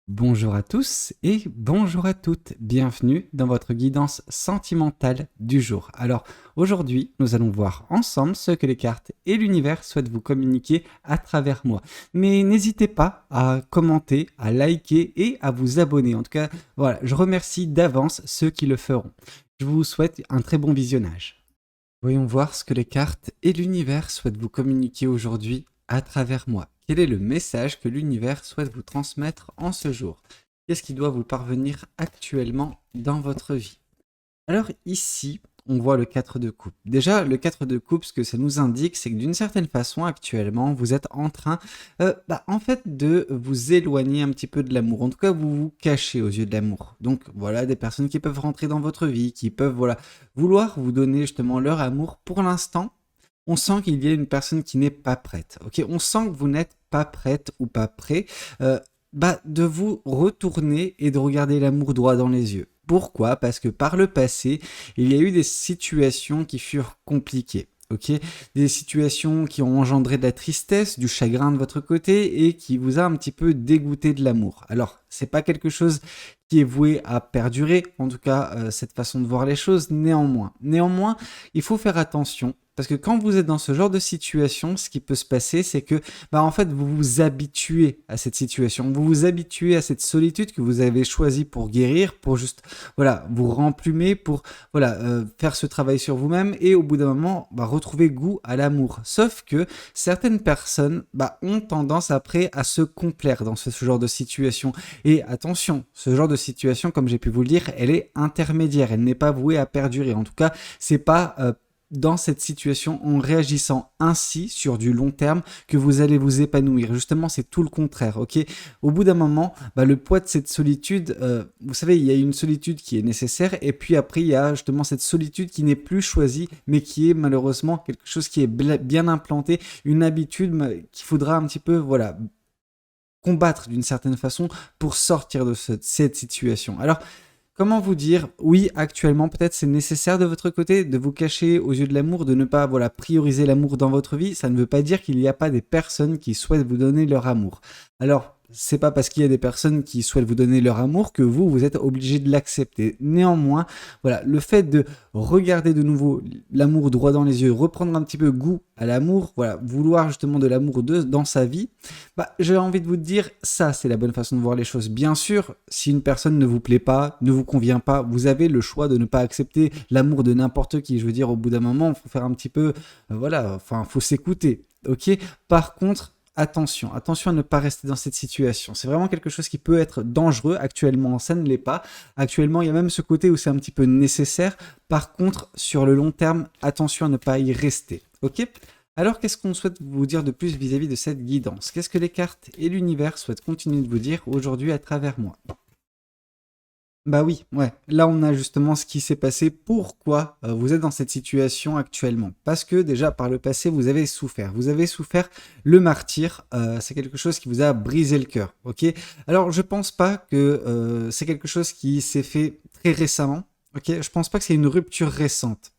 Bonjour à tous et bonjour à toutes. Bienvenue dans votre guidance sentimentale du jour. Alors aujourd'hui, nous allons voir ensemble ce que les cartes et l'univers souhaitent vous communiquer à travers moi. Mais n'hésitez pas à commenter, à liker et à vous abonner. En tout cas, voilà, je remercie d'avance ceux qui le feront. Je vous souhaite un très bon visionnage. Voyons voir ce que les cartes et l'univers souhaitent vous communiquer aujourd'hui à travers moi. Quel est le message que l'univers souhaite vous transmettre en ce jour? Qu'est-ce qui doit vous parvenir actuellement dans votre vie? Alors ici, on voit le 4 de coupe. Déjà, le 4 de coupe, ce que ça nous indique, c'est que d'une certaine façon, actuellement, vous êtes en train, en fait, de vous éloigner un petit peu de l'amour. En tout cas, vous vous cachez aux yeux de l'amour. Donc, voilà, des personnes qui peuvent rentrer dans votre vie, qui peuvent, voilà, vouloir vous donner justement leur amour. Pour l'instant, on sent qu'il y a une personne qui n'est pas prête. Ok, on sent que vous n'êtes pas prête ou pas prêt de vous retourner et de regarder l'amour droit dans les yeux. Pourquoi? Parce que par le passé, il y a eu des situations qui furent compliquées. Ok, des situations qui ont engendré de la tristesse, du chagrin de votre côté et qui vous a un petit peu dégoûté de l'amour. Alors, c'est pas quelque chose qui est voué à perdurer, en tout cas cette façon de voir les choses, néanmoins, il faut faire attention parce que quand vous êtes dans ce genre de situation, ce qui peut se passer, c'est que, en fait, vous vous habituez à cette situation, vous vous habituez à cette solitude que vous avez choisie pour guérir, pour juste, voilà, vous remplumer, pour, voilà, faire ce travail sur vous-même et au bout d'un moment, retrouver goût à l'amour. Sauf que certaines personnes, ont tendance après à se complaire dans ce genre de situation. Et attention, ce genre de situation, comme j'ai pu vous le dire, elle est intermédiaire, elle n'est pas vouée à perdurer. En tout cas, c'est pas dans cette situation, en réagissant ainsi sur du long terme, que vous allez vous épanouir. Justement, c'est tout le contraire, ok? Au bout d'un moment, le poids de cette solitude, vous savez, il y a une solitude qui est nécessaire, et puis après, il y a justement cette solitude qui n'est plus choisie, mais qui est malheureusement quelque chose qui est bien implanté, une habitude qu'il faudra un petit peu, voilà, combattre d'une certaine façon pour sortir de cette situation. Alors, comment vous dire, oui, actuellement, peut-être c'est nécessaire de votre côté de vous cacher aux yeux de l'amour, de ne pas voilà, prioriser l'amour dans votre vie. Ça ne veut pas dire qu'il n'y a pas des personnes qui souhaitent vous donner leur amour. Alors, c'est pas parce qu'il y a des personnes qui souhaitent vous donner leur amour que vous êtes obligé de l'accepter. Néanmoins, voilà, le fait de regarder de nouveau l'amour droit dans les yeux, reprendre un petit peu goût à l'amour, voilà, vouloir justement de l'amour dans sa vie, j'ai envie de vous dire, ça c'est la bonne façon de voir les choses. Bien sûr, si une personne ne vous plaît pas, ne vous convient pas, vous avez le choix de ne pas accepter l'amour de n'importe qui. Je veux dire, au bout d'un moment, il faut faire un petit peu, faut s'écouter, ok? Par contre, attention à ne pas rester dans cette situation. C'est vraiment quelque chose qui peut être dangereux. Actuellement, ça ne l'est pas. Actuellement, il y a même ce côté où c'est un petit peu nécessaire. Par contre, sur le long terme, attention à ne pas y rester. Ok? Alors, qu'est-ce qu'on souhaite vous dire de plus vis-à-vis de cette guidance? Qu'est-ce que les cartes et l'univers souhaitent continuer de vous dire aujourd'hui à travers moi? Bah oui, ouais. Là, on a justement ce qui s'est passé. Pourquoi vous êtes dans cette situation actuellement? Parce que déjà, par le passé, vous avez souffert. Vous avez souffert le martyr. C'est quelque chose qui vous a brisé le cœur. Ok. Alors, je pense pas que c'est quelque chose qui s'est fait très récemment. Ok. Je pense pas que c'est une rupture récente.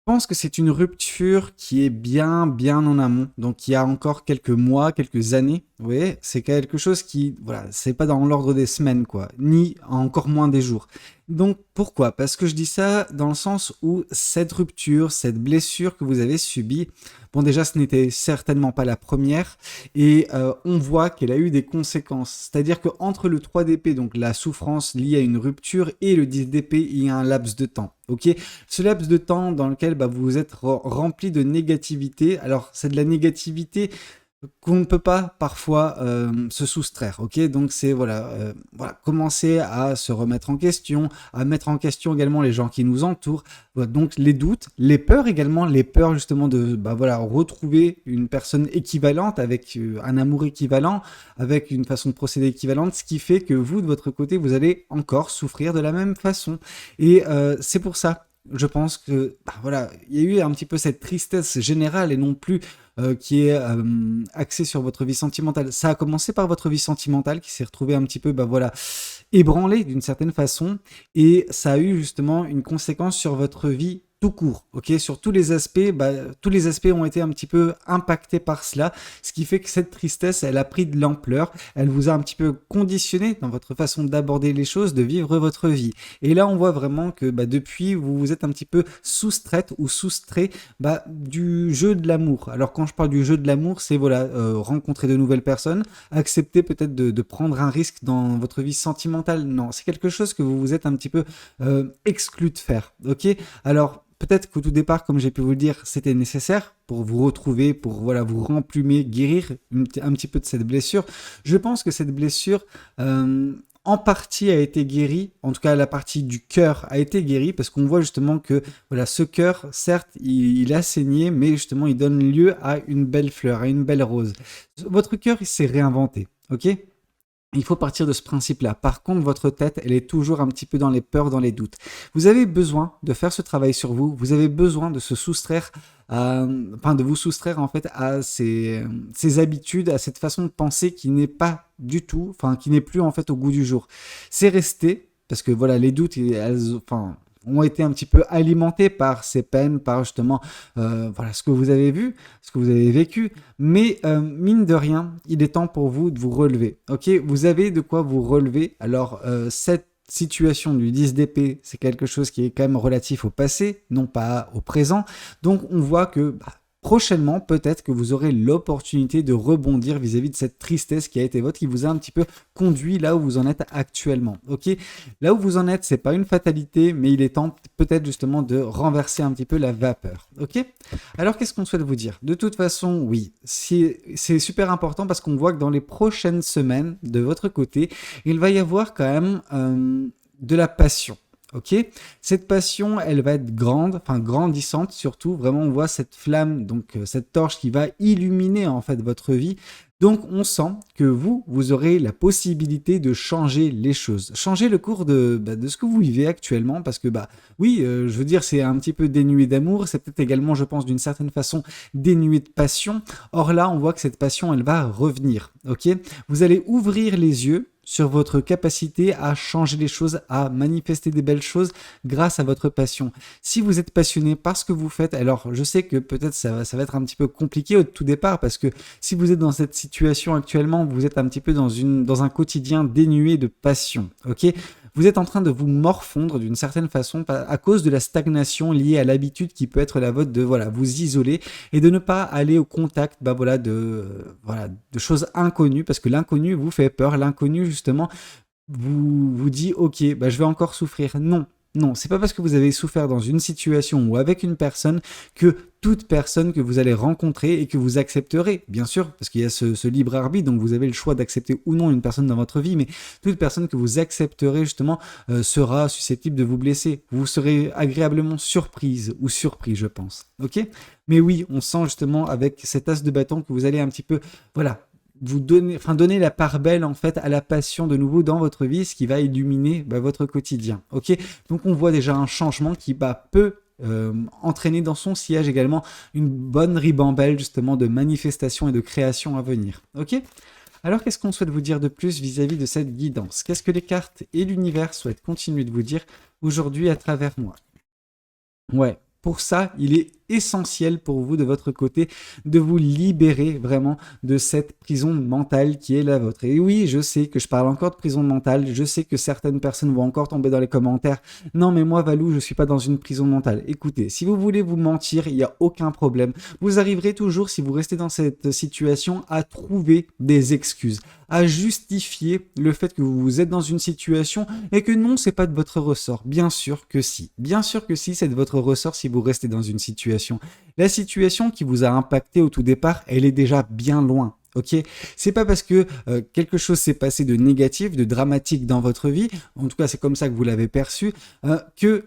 Je pense que c'est une rupture qui est bien en amont. Donc, il y a encore quelques mois, quelques années. Vous voyez, c'est quelque chose qui, voilà, c'est pas dans l'ordre des semaines, quoi, ni encore moins des jours. Donc, pourquoi? Parce que je dis ça dans le sens où cette rupture, cette blessure que vous avez subie, bon, déjà, ce n'était certainement pas la première, et on voit qu'elle a eu des conséquences. C'est-à-dire qu'entre le 3 d'épée, donc la souffrance liée à une rupture, et le 10 d'épée, il y a un laps de temps. Ok, ce laps de temps dans lequel vous vous êtes rempli de négativité. Alors, c'est de la négativité qu'on ne peut pas parfois se soustraire, ok? Donc c'est voilà, commencer à se remettre en question, à mettre en question également les gens qui nous entourent, voilà, donc les doutes, les peurs également, les peurs justement de retrouver une personne équivalente avec un amour équivalent, avec une façon de procéder équivalente, ce qui fait que vous de votre côté vous allez encore souffrir de la même façon. Et c'est pour ça. Je pense que voilà, il y a eu un petit peu cette tristesse générale et non plus qui est axé sur votre vie sentimentale. Ça a commencé par votre vie sentimentale qui s'est retrouvée un petit peu, ébranlée d'une certaine façon, et ça a eu justement une conséquence sur votre vie tout court, ok, sur tous les aspects, tous les aspects ont été un petit peu impactés par cela, ce qui fait que cette tristesse, elle a pris de l'ampleur, elle vous a un petit peu conditionné dans votre façon d'aborder les choses, de vivre votre vie. Et là, on voit vraiment que depuis, vous vous êtes un petit peu soustraite ou soustrait du jeu de l'amour. Alors quand je parle du jeu de l'amour, c'est voilà, rencontrer de nouvelles personnes, accepter peut-être de prendre un risque dans votre vie sentimentale. Non, c'est quelque chose que vous vous êtes un petit peu exclu de faire, ok. Alors, peut-être qu'au tout départ, comme j'ai pu vous le dire, c'était nécessaire pour vous retrouver, pour voilà, vous remplumer, guérir un petit peu de cette blessure. Je pense que cette blessure, en partie a été guérie, en tout cas la partie du cœur a été guérie, parce qu'on voit justement que voilà, ce cœur, certes, il a saigné, mais justement, il donne lieu à une belle fleur, à une belle rose. Votre cœur, il s'est réinventé, ok ? Il faut partir de ce principe-là. Par contre, votre tête, elle est toujours un petit peu dans les peurs, dans les doutes. Vous avez besoin de faire ce travail sur vous. Vous avez besoin de se soustraire, de vous soustraire en fait à ces habitudes, à cette façon de penser qui n'est pas du tout, qui n'est plus en fait au goût du jour. C'est resté parce que voilà, les doutes, ont été un petit peu alimentés par ces peines, par justement ce que vous avez vu, ce que vous avez vécu. Mais mine de rien, il est temps pour vous de vous relever. Ok, vous avez de quoi vous relever. Alors cette situation du 10 d'épée, c'est quelque chose qui est quand même relatif au passé, non pas au présent. Donc on voit que prochainement, peut-être que vous aurez l'opportunité de rebondir vis-à-vis de cette tristesse qui a été votre, qui vous a un petit peu conduit là où vous en êtes actuellement. Ok, là où vous en êtes, c'est pas une fatalité, mais il est temps peut-être justement de renverser un petit peu la vapeur. Ok, alors qu'est-ce qu'on souhaite vous dire? De toute façon, oui, c'est super important parce qu'on voit que dans les prochaines semaines, de votre côté, il va y avoir quand même de la passion. Ok, cette passion, elle va être grandissante surtout. Vraiment, on voit cette flamme, donc cette torche qui va illuminer en fait votre vie. Donc, on sent que vous aurez la possibilité de changer les choses, changer le cours de ce que vous vivez actuellement, parce que je veux dire, c'est un petit peu dénué d'amour, c'est peut-être également, je pense, d'une certaine façon dénué de passion. Or là, on voit que cette passion, elle va revenir. Ok, vous allez ouvrir les yeux sur votre capacité à changer les choses, à manifester des belles choses grâce à votre passion. Si vous êtes passionné par ce que vous faites, alors je sais que peut-être ça va être un petit peu compliqué au tout départ, parce que si vous êtes dans cette situation actuellement, vous êtes un petit peu dans un quotidien dénué de passion, ok ? Vous êtes en train de vous morfondre d'une certaine façon à cause de la stagnation liée à l'habitude qui peut être la vôtre de vous isoler et de ne pas aller au contact de choses inconnues, parce que l'inconnu vous fait peur, l'inconnu justement vous dit ok, je vais encore souffrir. Non, c'est pas parce que vous avez souffert dans une situation ou avec une personne que toute personne que vous allez rencontrer et que vous accepterez, bien sûr, parce qu'il y a ce libre arbitre, donc vous avez le choix d'accepter ou non une personne dans votre vie, mais toute personne que vous accepterez justement sera susceptible de vous blesser. Vous serez agréablement surprise ou surpris, je pense. Ok ? Mais oui, on sent justement avec cet as de bâton que vous allez un petit peu, vous donner la part belle en fait à la passion de nouveau dans votre vie, ce qui va illuminer votre quotidien. Ok, donc on voit déjà un changement qui peut entraîner dans son sillage également une bonne ribambelle justement de manifestations et de créations à venir. Ok, alors qu'est-ce qu'on souhaite vous dire de plus vis-à-vis de cette guidance? Qu'est-ce que les cartes et l'univers souhaitent continuer de vous dire aujourd'hui à travers moi? Ouais. Pour ça, il est essentiel pour vous, de votre côté, de vous libérer vraiment de cette prison mentale qui est la vôtre. Et oui, je sais que je parle encore de prison mentale, je sais que certaines personnes vont encore tomber dans les commentaires. Non, mais moi, Valou, je ne suis pas dans une prison mentale. Écoutez, si vous voulez vous mentir, il n'y a aucun problème. Vous arriverez toujours, si vous restez dans cette situation, à trouver des excuses, à justifier le fait que vous êtes dans une situation et que non, c'est pas de votre ressort. Bien sûr que si. Bien sûr que si, c'est de votre ressort si vous restez dans une situation. La situation qui vous a impacté au tout départ, elle est déjà bien loin. Ok, c'est pas parce que quelque chose s'est passé de négatif, de dramatique dans votre vie, en tout cas c'est comme ça que vous l'avez perçu, que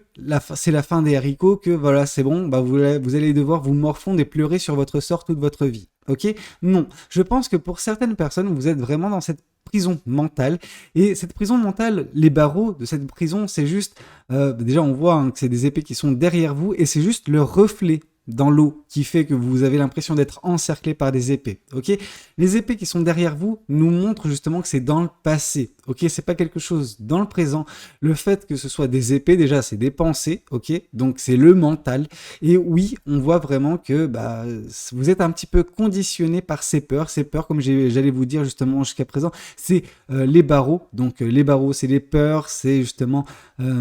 c'est la fin des haricots, que voilà c'est bon, vous allez devoir vous morfondre et pleurer sur votre sort toute votre vie. Ok, non, je pense que pour certaines personnes vous êtes vraiment dans cette prison mentale, et cette prison mentale, les barreaux de cette prison, c'est juste déjà on voit que c'est des épées qui sont derrière vous et c'est juste le reflet dans l'eau qui fait que vous avez l'impression d'être encerclé par des épées. Ok, les épées qui sont derrière vous nous montrent justement que c'est dans le passé. ok? C'est pas quelque chose dans le présent. Le fait que ce soit des épées, déjà, c'est des pensées, ok? Donc c'est le mental. Et oui, on voit vraiment que bah, vous êtes un petit peu conditionné par ces peurs. Ces peurs, comme j'allais vous dire justement jusqu'à présent, c'est les barreaux. Donc les barreaux, c'est les peurs, c'est justement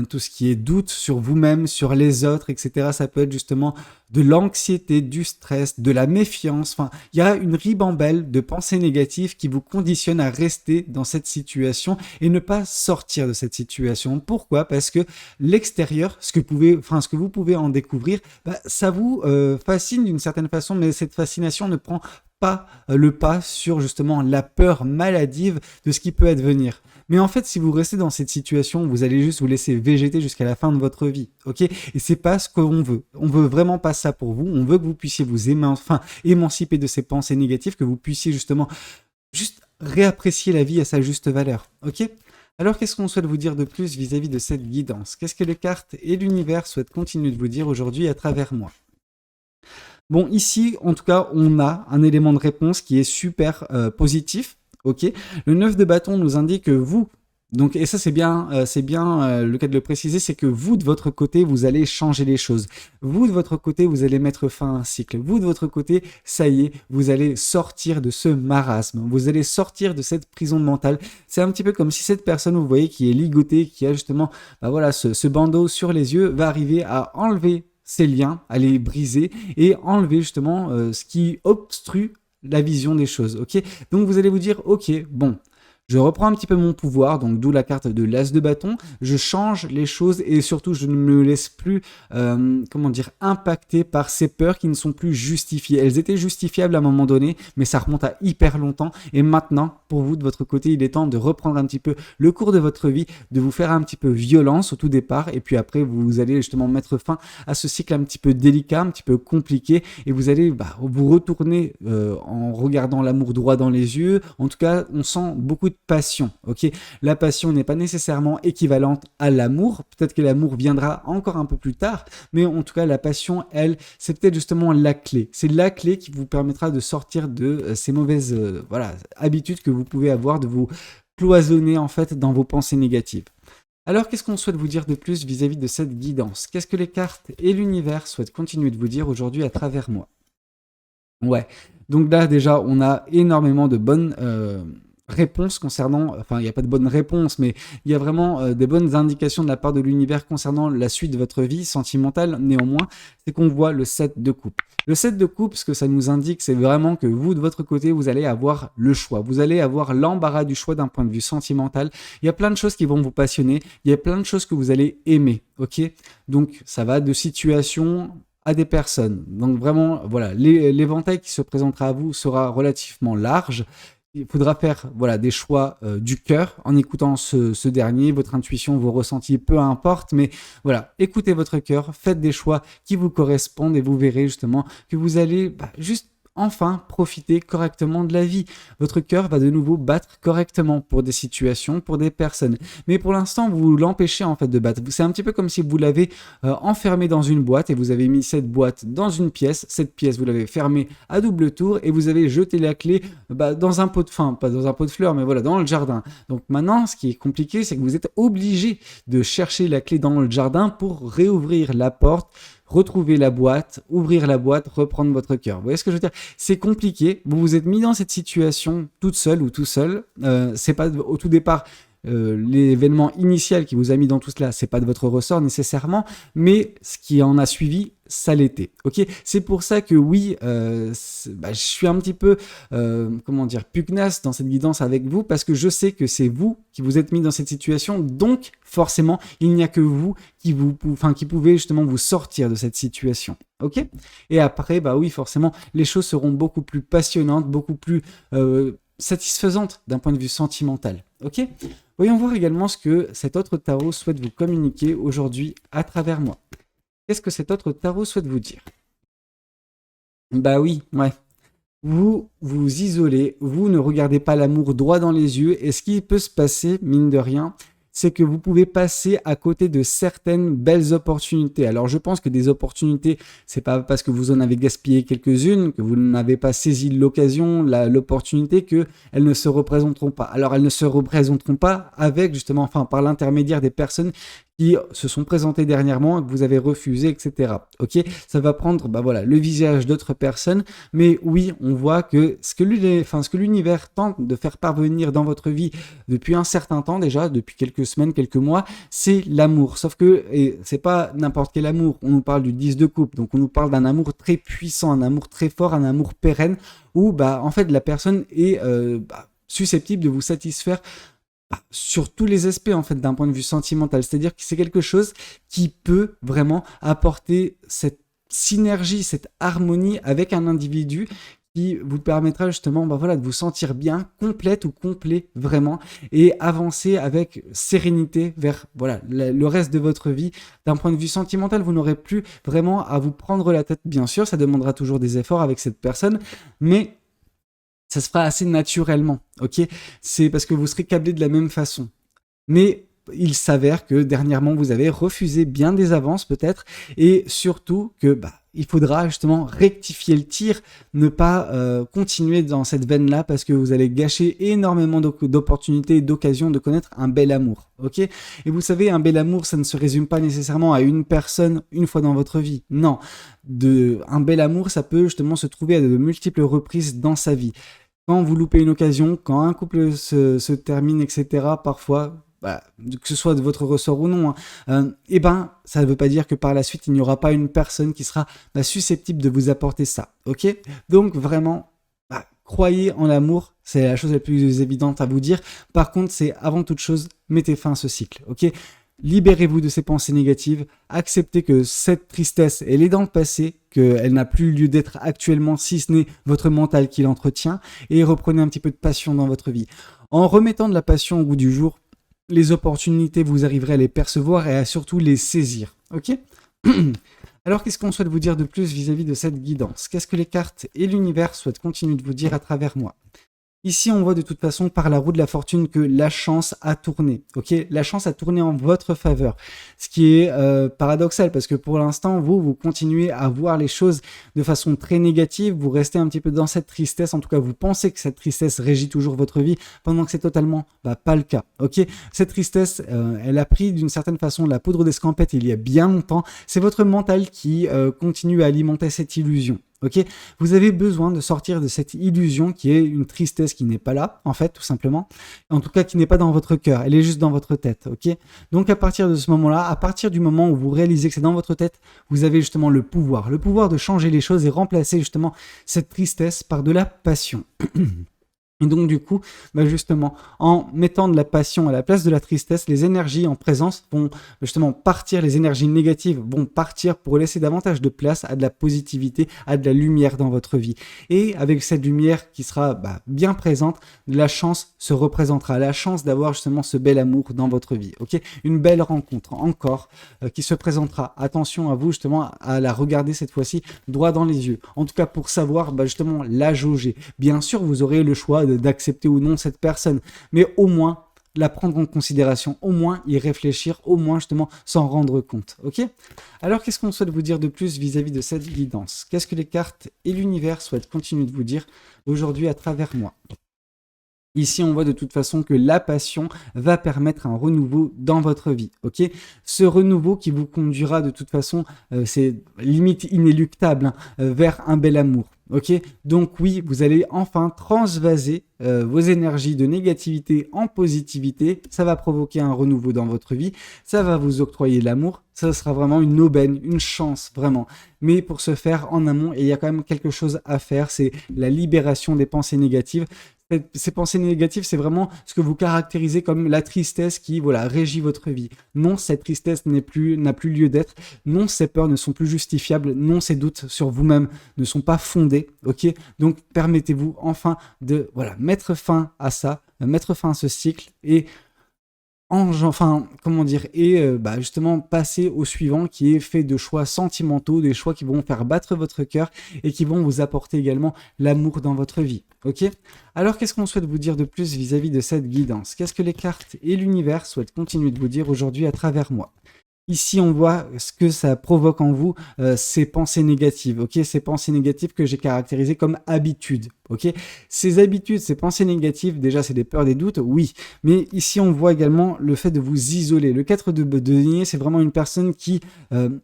tout ce qui est doute sur vous-même, sur les autres, etc. Ça peut être justement de l'anxiété, du stress, de la méfiance. Enfin, il y a une ribambelle de pensées négatives qui vous conditionnent à rester dans cette situation et ne pas sortir de cette situation. Pourquoi? Parce que l'extérieur, ce que vous pouvez en découvrir, bah, ça vous fascine d'une certaine façon, mais cette fascination ne prend pas le pas sur justement la peur maladive de ce qui peut advenir. Mais en fait, si vous restez dans cette situation, vous allez juste vous laisser végéter jusqu'à la fin de votre vie, ok? Et c'est pas ce qu'on veut. On veut vraiment pas ça pour vous. On veut que vous puissiez vous émanciper de ces pensées négatives, que vous puissiez justement juste réapprécier la vie à sa juste valeur, ok? Alors, qu'est-ce qu'on souhaite vous dire de plus vis-à-vis de cette guidance? Qu'est-ce que les cartes et l'univers souhaitent continuer de vous dire aujourd'hui à travers moi? Bon, ici, en tout cas, on a un élément de réponse qui est super positif. Ok, le 9 de bâton nous indique que vous, donc, et ça c'est bien, le cas de le préciser, c'est que vous, de votre côté, vous allez changer les choses. Vous, de votre côté, vous allez mettre fin à un cycle. Vous, de votre côté, ça y est, vous allez sortir de ce marasme. Vous allez sortir de cette prison mentale. C'est un petit peu comme si cette personne, vous voyez, qui est ligotée, qui a justement bah voilà, ce bandeau sur les yeux, va arriver à enlever ces liens, à les briser et enlever justement ce qui obstrue la vision des choses, ok? Donc vous allez vous dire, ok, bon, je reprends un petit peu mon pouvoir, donc d'où la carte de l'as de bâton, je change les choses et surtout je ne me laisse plus, impacter par ces peurs qui ne sont plus justifiées. Elles étaient justifiables à un moment donné, mais ça remonte à hyper longtemps et maintenant, pour vous de votre côté, il est temps de reprendre un petit peu le cours de votre vie, de vous faire un petit peu violence au tout départ et puis après vous allez justement mettre fin à ce cycle un petit peu délicat, un petit peu compliqué et vous allez vous retourner en regardant l'amour droit dans les yeux. En tout cas, on sent beaucoup de passion, ok? La passion n'est pas nécessairement équivalente à l'amour. Peut-être que l'amour viendra encore un peu plus tard, mais en tout cas, la passion, elle, c'est peut-être justement la clé. C'est la clé qui vous permettra de sortir de ces mauvaises habitudes que vous pouvez avoir, de vous cloisonner en fait dans vos pensées négatives. Alors, qu'est-ce qu'on souhaite vous dire de plus vis-à-vis de cette guidance? Qu'est-ce que les cartes et l'univers souhaitent continuer de vous dire aujourd'hui à travers moi? Ouais, donc là déjà, on a énormément de bonnes réponses concernant, enfin il n'y a pas de bonnes réponses, mais il y a vraiment des bonnes indications de la part de l'univers concernant la suite de votre vie sentimentale. Néanmoins, c'est qu'on voit le 7 de coupe. Le 7 de coupe, ce que ça nous indique, c'est vraiment que vous, de votre côté, vous allez avoir le choix. Vous allez avoir l'embarras du choix d'un point de vue sentimental. Il y a plein de choses qui vont vous passionner. Il y a plein de choses que vous allez aimer, ok? Donc, ça va de situations à des personnes. Donc vraiment, voilà, l'éventail qui se présentera à vous sera relativement large. Il faudra faire des choix du cœur en écoutant ce dernier, votre intuition, vos ressentis, peu importe, mais voilà, écoutez votre cœur, faites des choix qui vous correspondent et vous verrez justement que vous allez juste enfin profiter correctement de la vie. Votre cœur va de nouveau battre correctement pour des situations, pour des personnes. Mais pour l'instant, vous l'empêchez en fait de battre. C'est un petit peu comme si vous l'avez enfermé dans une boîte et vous avez mis cette boîte dans une pièce. Cette pièce, vous l'avez fermée à double tour et vous avez jeté la clé dans un pot de, pas dans un pot de fleurs, mais voilà, dans le jardin. Donc maintenant, ce qui est compliqué, c'est que vous êtes obligé de chercher la clé dans le jardin pour réouvrir la porte, retrouver la boîte, ouvrir la boîte, reprendre votre cœur. Vous voyez ce que je veux dire? C'est compliqué. Vous vous êtes mis dans cette situation toute seule ou tout seul. C'est pas au tout départ l'événement initial qui vous a mis dans tout cela, c'est pas de votre ressort nécessairement, mais ce qui en a suivi, ça l'était. Ok, c'est pour ça que oui, je suis un petit peu, pugnace dans cette guidance avec vous parce que je sais que c'est vous qui vous êtes mis dans cette situation, donc forcément, il n'y a que vous qui pouvez justement vous sortir de cette situation. Ok, et après, oui, forcément, les choses seront beaucoup plus passionnantes, beaucoup plus satisfaisante d'un point de vue sentimental. Ok? Voyons voir également ce que cet autre tarot souhaite vous communiquer aujourd'hui à travers moi. Qu'est-ce que cet autre tarot souhaite vous dire? Bah oui, ouais. Vous vous isolez, vous ne regardez pas l'amour droit dans les yeux, et ce qui peut se passer, mine de rien, c'est que vous pouvez passer à côté de certaines belles opportunités. Alors je pense que des opportunités, c'est pas parce que vous en avez gaspillé quelques-unes, que vous n'avez pas saisi l'occasion, l'opportunité, que elles ne se représenteront pas. Alors elles ne se représenteront pas avec justement, enfin par l'intermédiaire des personnes qui se sont présentées dernièrement et que vous avez refusé, etc. Ok, ça va prendre, voilà, le visage d'autres personnes, mais oui, on voit que ce que l'univers tente de faire parvenir dans votre vie depuis un certain temps déjà, depuis quelques semaines, quelques mois, c'est l'amour. Sauf que et c'est pas n'importe quel amour. On nous parle du 10 de coupe, donc on nous parle d'un amour très puissant, un amour très fort, un amour pérenne, où en fait la personne est susceptible de vous satisfaire sur tous les aspects en fait d'un point de vue sentimental, c'est-à-dire que c'est quelque chose qui peut vraiment apporter cette synergie, cette harmonie avec un individu qui vous permettra justement de vous sentir bien, complète ou complet vraiment, et avancer avec sérénité vers le reste de votre vie. D'un point de vue sentimental, vous n'aurez plus vraiment à vous prendre la tête. Bien sûr, ça demandera toujours des efforts avec cette personne, mais ça se fera assez naturellement, ok? C'est parce que vous serez câblés de la même façon. Mais il s'avère que dernièrement, vous avez refusé bien des avances peut-être, et surtout que il faudra justement rectifier le tir, ne pas continuer dans cette veine-là parce que vous allez gâcher énormément d'opportunités et d'occasions de connaître un bel amour, ok? Et vous savez, un bel amour, ça ne se résume pas nécessairement à une personne une fois dans votre vie, non. Un bel amour, ça peut justement se trouver à de multiples reprises dans sa vie. Quand vous loupez une occasion, quand un couple se termine, etc., parfois, que ce soit de votre ressort ou non, ça ne veut pas dire que par la suite, il n'y aura pas une personne qui sera susceptible de vous apporter ça, ok? Donc vraiment, croyez en l'amour, c'est la chose la plus évidente à vous dire. Par contre, c'est avant toute chose, mettez fin à ce cycle, ok? Libérez-vous de ces pensées négatives, acceptez que cette tristesse, elle est dans le passé, qu'elle n'a plus lieu d'être actuellement, si ce n'est votre mental qui l'entretient, et reprenez un petit peu de passion dans votre vie. En remettant de la passion au goût du jour, les opportunités, vous arriverez à les percevoir et à surtout les saisir, ok? Alors, qu'est-ce qu'on souhaite vous dire de plus vis-à-vis de cette guidance? Qu'est-ce que les cartes et l'univers souhaitent continuer de vous dire à travers moi? Ici, on voit de toute façon par la roue de la fortune que la chance a tourné, ok? La chance a tourné en votre faveur, ce qui est paradoxal parce que pour l'instant, vous continuez à voir les choses de façon très négative, vous restez un petit peu dans cette tristesse, en tout cas, vous pensez que cette tristesse régit toujours votre vie, pendant que c'est totalement pas le cas, ok? Cette tristesse, elle a pris d'une certaine façon la poudre d'escampette il y a bien longtemps, c'est votre mental qui continue à alimenter cette illusion. Ok, vous avez besoin de sortir de cette illusion qui est une tristesse qui n'est pas là, en fait, tout simplement. En tout cas, qui n'est pas dans votre cœur, elle est juste dans votre tête, ok? Donc, à partir de ce moment-là, à partir du moment où vous réalisez que c'est dans votre tête, vous avez justement le pouvoir de changer les choses et remplacer justement cette tristesse par de la passion. Et donc du coup, justement, en mettant de la passion à la place de la tristesse, les énergies en présence vont justement partir, les énergies négatives vont partir pour laisser davantage de place à de la positivité, à de la lumière dans votre vie. Et avec cette lumière qui sera bien présente, la chance se représentera, la chance d'avoir justement ce bel amour dans votre vie. Ok, une belle rencontre encore qui se présentera. Attention à vous justement à la regarder cette fois-ci droit dans les yeux. En tout cas pour savoir justement la jauger. Bien sûr, vous aurez le choix d'accepter ou non cette personne, mais au moins la prendre en considération, au moins y réfléchir, au moins justement s'en rendre compte, ok? Alors qu'est-ce qu'on souhaite vous dire de plus vis-à-vis de cette guidance? Qu'est-ce que les cartes et l'univers souhaitent continuer de vous dire aujourd'hui à travers moi? Ici, on voit de toute façon que la passion va permettre un renouveau dans votre vie, ok? Ce renouveau qui vous conduira de toute façon, c'est limite inéluctable, vers un bel amour, ok? Donc oui, vous allez enfin transvaser vos énergies de négativité en positivité. Ça va provoquer un renouveau dans votre vie, ça va vous octroyer l'amour, ça sera vraiment une aubaine, une chance, vraiment. Mais pour ce faire en amont, il y a quand même quelque chose à faire, c'est la libération des pensées négatives. Ces pensées négatives, c'est vraiment ce que vous caractérisez comme la tristesse qui régit votre vie. Non, cette tristesse n'a plus lieu d'être. Non, ces peurs ne sont plus justifiables. Non, ces doutes sur vous-même ne sont pas fondés. Ok, donc permettez-vous enfin de mettre fin à ça, mettre fin à ce cycle et enfin, comment dire, et justement passer au suivant qui est fait de choix sentimentaux, des choix qui vont faire battre votre cœur et qui vont vous apporter également l'amour dans votre vie. Ok? Alors, qu'est-ce qu'on souhaite vous dire de plus vis-à-vis de cette guidance? Qu'est-ce que les cartes et l'univers souhaitent continuer de vous dire aujourd'hui à travers moi? Ici, on voit ce que ça provoque en vous, ces pensées négatives, ok? Ces pensées négatives que j'ai caractérisées comme habitudes, ok? Ces habitudes, ces pensées négatives, déjà, c'est des peurs, des doutes, oui. Mais ici, on voit également le fait de vous isoler. Le 4 de denier, c'est vraiment une personne qui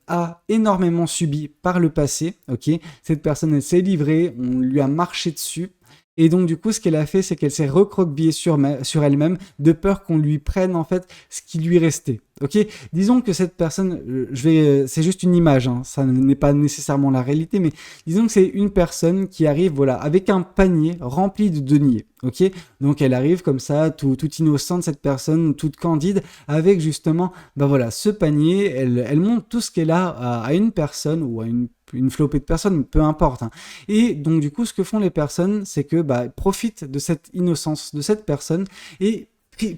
a énormément subi par le passé, ok? Cette personne, elle s'est livrée, on lui a marché dessus. Et donc, du coup, ce qu'elle a fait, c'est qu'elle s'est recroquevillée sur elle-même de peur qu'on lui prenne, en fait, ce qui lui restait. Ok, disons que cette personne, c'est juste une image, hein, ça n'est pas nécessairement la réalité, mais disons que c'est une personne qui arrive, voilà, avec un panier rempli de deniers. Ok, donc elle arrive comme ça, toute innocente, cette personne, toute candide, avec justement, voilà, ce panier, elle montre tout ce qu'elle a à une personne ou à une flopée de personnes, peu importe. Hein. Et donc du coup, ce que font les personnes, c'est que profitent de cette innocence de cette personne et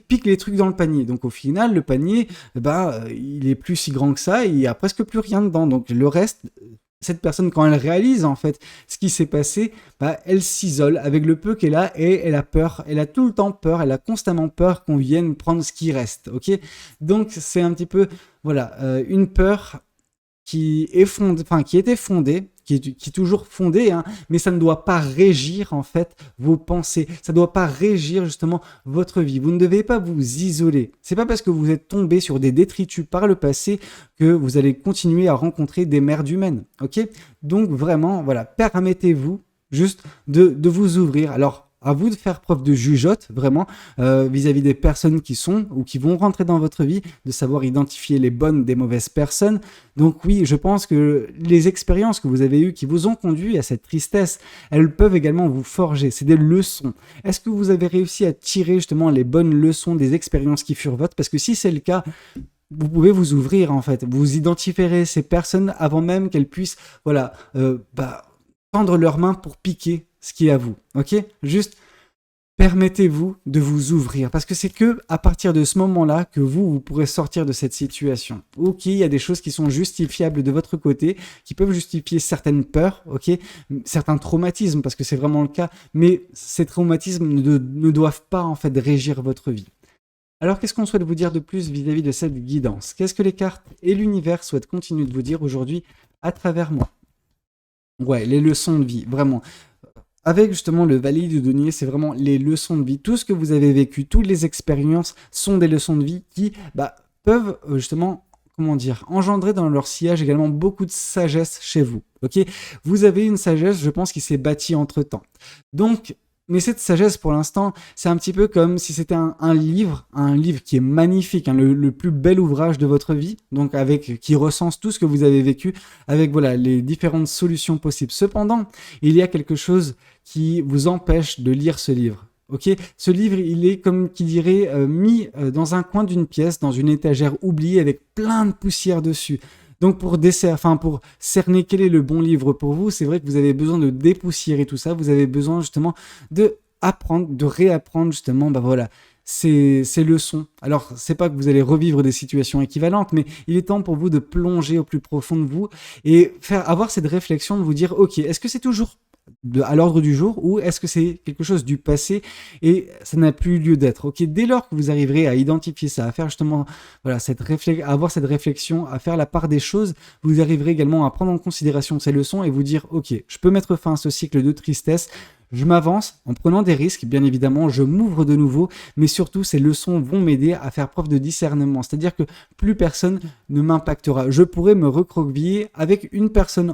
pique les trucs dans le panier. Donc au final, le panier, il est plus si grand que ça, et il y a presque plus rien dedans. Donc le reste, cette personne, quand elle réalise en fait ce qui s'est passé, elle s'isole avec le peu qu'elle a et elle a peur. Elle a tout le temps peur, elle a constamment peur qu'on vienne prendre ce qui reste. Ok, donc c'est un petit peu, voilà, une peur qui est fondée, enfin qui était fondée, qui est toujours fondée, hein, mais ça ne doit pas régir en fait vos pensées, ça ne doit pas régir justement votre vie. Vous ne devez pas vous isoler. C'est pas parce que vous êtes tombé sur des détritus par le passé que vous allez continuer à rencontrer des merdes humaines. Ok? Donc vraiment, voilà, permettez-vous juste de vous ouvrir. Alors, à vous de faire preuve de jugeote, vraiment, vis-à-vis des personnes qui sont ou qui vont rentrer dans votre vie, de savoir identifier les bonnes des mauvaises personnes. Donc oui, je pense que les expériences que vous avez eues qui vous ont conduit à cette tristesse, elles peuvent également vous forger. C'est des leçons. Est-ce que vous avez réussi à tirer justement les bonnes leçons des expériences qui furent vôtres? Parce que si c'est le cas, vous pouvez vous ouvrir en fait. Vous identifierez ces personnes avant même qu'elles puissent, voilà, tendre leurs mains pour piquer ce qui est à vous. Ok? Juste permettez-vous de vous ouvrir, parce que c'est que à partir de ce moment-là que vous pourrez sortir de cette situation. Ok, il y a des choses qui sont justifiables de votre côté, qui peuvent justifier certaines peurs, ok, certains traumatismes, parce que c'est vraiment le cas, mais ces traumatismes ne doivent pas en fait régir votre vie. Alors, qu'est-ce qu'on souhaite vous dire de plus vis-à-vis de cette guidance? Qu'est-ce que les cartes et l'univers souhaitent continuer de vous dire aujourd'hui à travers moi? Ouais, les leçons de vie, vraiment. Avec justement le Valet de denier, c'est vraiment les leçons de vie. Tout ce que vous avez vécu, toutes les expériences sont des leçons de vie qui peuvent justement, comment dire, engendrer dans leur sillage également beaucoup de sagesse chez vous. Ok, vous avez une sagesse, je pense, qui s'est bâtie entre-temps. Donc, mais cette sagesse, pour l'instant, c'est un petit peu comme si c'était un livre qui est magnifique, hein, le plus bel ouvrage de votre vie, donc qui recense tout ce que vous avez vécu, avec voilà les différentes solutions possibles. Cependant, il y a quelque chose qui vous empêche de lire ce livre. Ok, ce livre, il est comme qui dirait mis dans un coin d'une pièce, dans une étagère oubliée avec plein de poussière dessus. Donc pour cerner quel est le bon livre pour vous, c'est vrai que vous avez besoin de dépoussiérer tout ça, vous avez besoin justement de apprendre, de réapprendre justement, ces leçons. Alors, c'est pas que vous allez revivre des situations équivalentes, mais il est temps pour vous de plonger au plus profond de vous et avoir cette réflexion de vous dire, ok, est-ce que c'est toujours à l'ordre du jour ou est-ce que c'est quelque chose du passé et ça n'a plus lieu d'être. Ok, dès lors que vous arriverez à identifier ça, à faire justement voilà à avoir cette réflexion, à faire la part des choses, vous arriverez également à prendre en considération ces leçons et vous dire ok, je peux mettre fin à ce cycle de tristesse. Je m'avance en prenant des risques, bien évidemment, je m'ouvre de nouveau, mais surtout ces leçons vont m'aider à faire preuve de discernement, c'est-à-dire que plus personne ne m'impactera. Je pourrais me recroqueviller avec une personne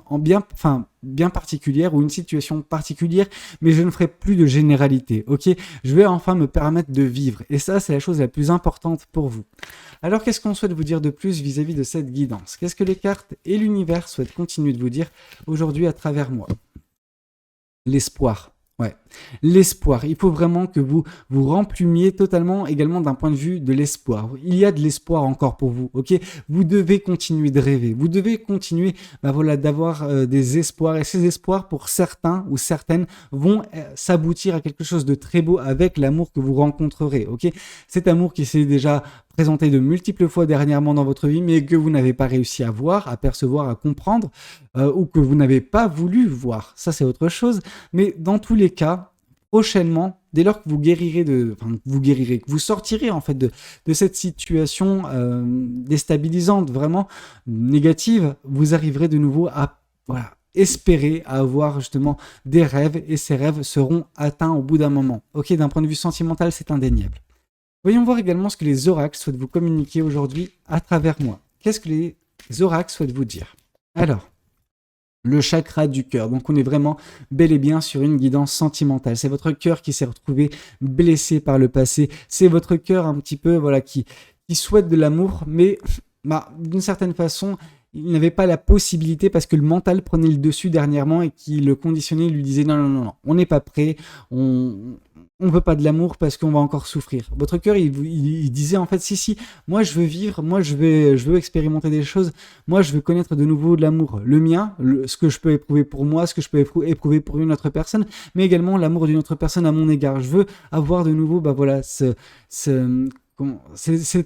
bien particulière ou une situation particulière, mais je ne ferai plus de généralité, ok? Je vais enfin me permettre de vivre, et ça, c'est la chose la plus importante pour vous. Alors, qu'est-ce qu'on souhaite vous dire de plus vis-à-vis de cette guidance? Qu'est-ce que les cartes et l'univers souhaitent continuer de vous dire aujourd'hui à travers moi? L'espoir. Ouais, L'espoir, il faut vraiment que vous vous remplumiez totalement également d'un point de vue de l'espoir. Il y a de l'espoir encore pour vous, ok? Vous devez continuer de rêver, vous devez continuer voilà, d'avoir des espoirs, et ces espoirs pour certains ou certaines vont s'aboutir à quelque chose de très beau avec l'amour que vous rencontrerez, ok? Cet amour qui s'est déjà présenté de multiples fois dernièrement dans votre vie, mais que vous n'avez pas réussi à voir, à percevoir, à comprendre, ou que vous n'avez pas voulu voir. Ça, c'est autre chose. Mais dans tous les cas, prochainement, dès lors que vous guérirez que vous sortirez en fait de cette situation déstabilisante, vraiment négative, vous arriverez de nouveau à voilà, espérer à avoir justement des rêves, et ces rêves seront atteints au bout d'un moment. Ok, d'un point de vue sentimental, c'est indéniable. Voyons voir également ce que les oracles souhaitent vous communiquer aujourd'hui à travers moi. Qu'est-ce que les oracles souhaitent vous dire? Alors, le chakra du cœur. Donc on est vraiment bel et bien sur une guidance sentimentale. C'est votre cœur qui s'est retrouvé blessé par le passé. C'est votre cœur un petit peu voilà qui souhaite de l'amour, mais d'une certaine façon, il n'avait pas la possibilité parce que le mental prenait le dessus dernièrement et qui le conditionnait, lui disait non, on n'est pas prêt, on veut pas de l'amour parce qu'on va encore souffrir. Votre cœur, il disait en fait, si, moi je veux vivre, moi je veux expérimenter des choses, moi je veux connaître de nouveau de l'amour. Le mien, ce que je peux éprouver pour moi, ce que je peux éprouver pour une autre personne, mais également l'amour d'une autre personne à mon égard. Je veux avoir de nouveau, voilà, cette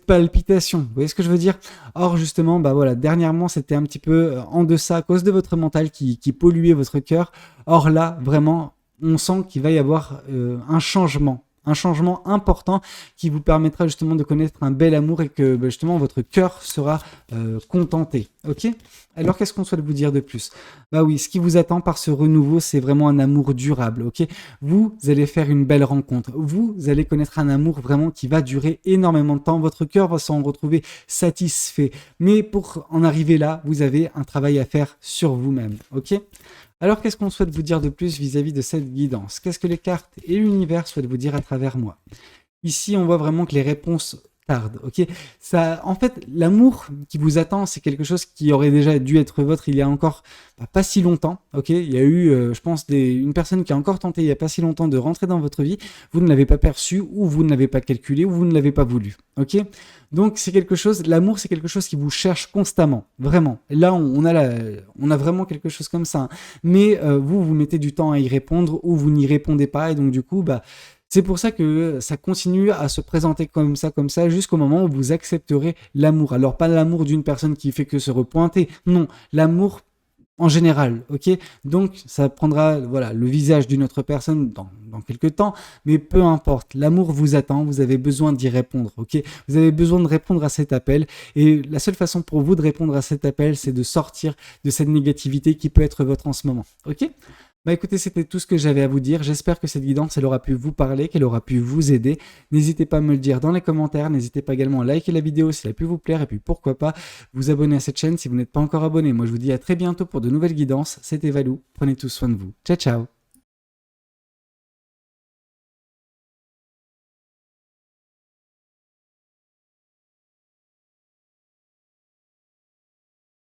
palpitation, vous voyez ce que je veux dire? Or justement, voilà, dernièrement c'était un petit peu en deçà à cause de votre mental qui polluait votre cœur. Or là, vraiment, on sent qu'il va y avoir un changement important qui vous permettra justement de connaître un bel amour et que justement votre cœur sera contenté. Ok? Alors qu'est-ce qu'on souhaite vous dire de plus? Oui, ce qui vous attend par ce renouveau, c'est vraiment un amour durable. Ok? Vous allez faire une belle rencontre. Vous allez connaître un amour vraiment qui va durer énormément de temps. Votre cœur va s'en retrouver satisfait. Mais pour en arriver là, vous avez un travail à faire sur vous-même. Ok? Alors, qu'est-ce qu'on souhaite vous dire de plus vis-à-vis de cette guidance? Qu'est-ce que les cartes et l'univers souhaitent vous dire à travers moi? Ici, on voit vraiment que les réponses tardent, ok? Ça, en fait, l'amour qui vous attend, c'est quelque chose qui aurait déjà dû être votre il y a encore pas si longtemps, ok? Il y a eu, je pense, une personne qui a encore tenté il n'y a pas si longtemps de rentrer dans votre vie, vous ne l'avez pas perçu, ou vous ne l'avez pas calculé, ou vous ne l'avez pas voulu, ok? Donc c'est quelque chose, l'amour c'est quelque chose qui vous cherche constamment, vraiment. Et là on a vraiment quelque chose comme ça, hein. Mais vous mettez du temps à y répondre ou vous n'y répondez pas et donc du coup c'est pour ça que ça continue à se présenter comme ça jusqu'au moment où vous accepterez l'amour. Alors pas l'amour d'une personne qui fait que se repointer, non, l'amour en général, ok? Donc, ça prendra voilà, le visage d'une autre personne dans quelques temps, mais peu importe, l'amour vous attend, vous avez besoin d'y répondre, ok? Vous avez besoin de répondre à cet appel, et la seule façon pour vous de répondre à cet appel, c'est de sortir de cette négativité qui peut être votre en ce moment, ok? Écoutez, c'était tout ce que j'avais à vous dire. J'espère que cette guidance, elle aura pu vous parler, qu'elle aura pu vous aider. N'hésitez pas à me le dire dans les commentaires. N'hésitez pas également à liker la vidéo si elle a pu vous plaire. Et puis pourquoi pas vous abonner à cette chaîne si vous n'êtes pas encore abonné. Moi, je vous dis à très bientôt pour de nouvelles guidances. C'était Valou. Prenez tous soin de vous. Ciao, ciao.